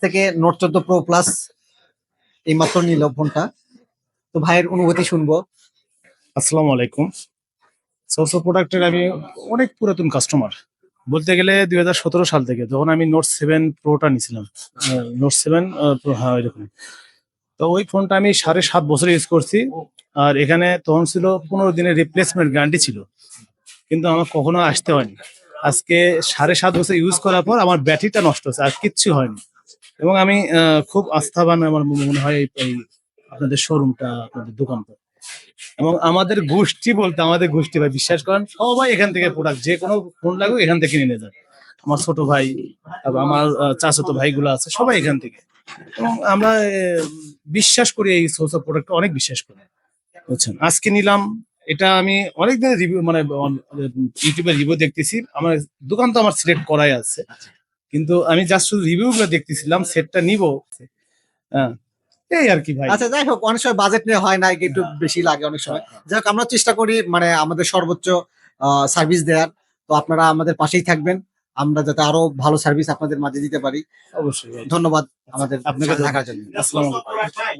থেকে note 14 pro plus এইমাত্র নিল ফোনটা। তো ভাইয়ের অনুভূতি শুনবো। আসসালামু আলাইকুম। সোর্স প্রোডাক্টের আমি অনেক পুরাতন কাস্টমার বলতে গেলে 2017 সাল থেকে, যখন আমি নোট 7 প্রোটা নিয়েছিলাম। নোট 7 প্রো, হ্যাঁ এরকম। তো ওই ফোনটা আমি 7.5 বছর ইউজ করছি। আর এখানে তখন ছিল 15 দিনের রিপ্লেসমেন্ট গ্যারান্টি ছিল, কিন্তু আমার কখনো আসতে হয়নি। আজকে 7.5 বছর ইউজ করার পর আমার ব্যাটারিটা নষ্ট হচ্ছে, আর কিচ্ছু হয়নি। এবং আমি খুব আস্থাবান আমার মনে হয় এই আপনাদের শোরুমটা, আপনাদের দোকানটা। এবং আমাদের গোষ্ঠী বলতে, আমাদের গোষ্ঠী ভাই বিশ্বাস করেন, সবাই এখান থেকে প্রোডাক্ট, যে কোনো ফোন লাগবে এখান থেকে নিয়ে যায়। আমার ছোট ভাই, তারপর আমার চাচাতো ভাইগুলো আছে, সবাই এখান থেকে। এবং আমরা বিশ্বাস করি, এই সোর্স অফ প্রোডাক্ট অনেক বিশ্বাস করি, বুঝছেন। আজকে নিলাম এটা, আমি অনেক দিনের রিভিউ, মানে ইউটিউবে রিভিউ দেখতেছি। আমার দোকান তো আমার সিলেক্ট করাই আছে, কিন্তু আমি জাস্ট শুধু রিভিউ গুলো দেখতেছিলাম, সেটটা নিব। হ্যাঁ, এই আর কি ভাই। আচ্ছা, যাই হোক, অনেক সময় বাজেট নিয়ে হয় না, একটু বেশি লাগে অনেক সময়। যাই হোক, আমরা চেষ্টা করি মানে আমাদের সর্বোচ্চ সার্ভিস দেওয়ার। তো আপনারা আমাদের পাশেই থাকবেন, আমরা যাতে আরো ভালো সার্ভিস আপনাদের মাঝে দিতে পারি। অবশ্যই ভাই। ধন্যবাদ আমাদের আপনাকে থাকার জন্য। আসসালামু আলাইকুম।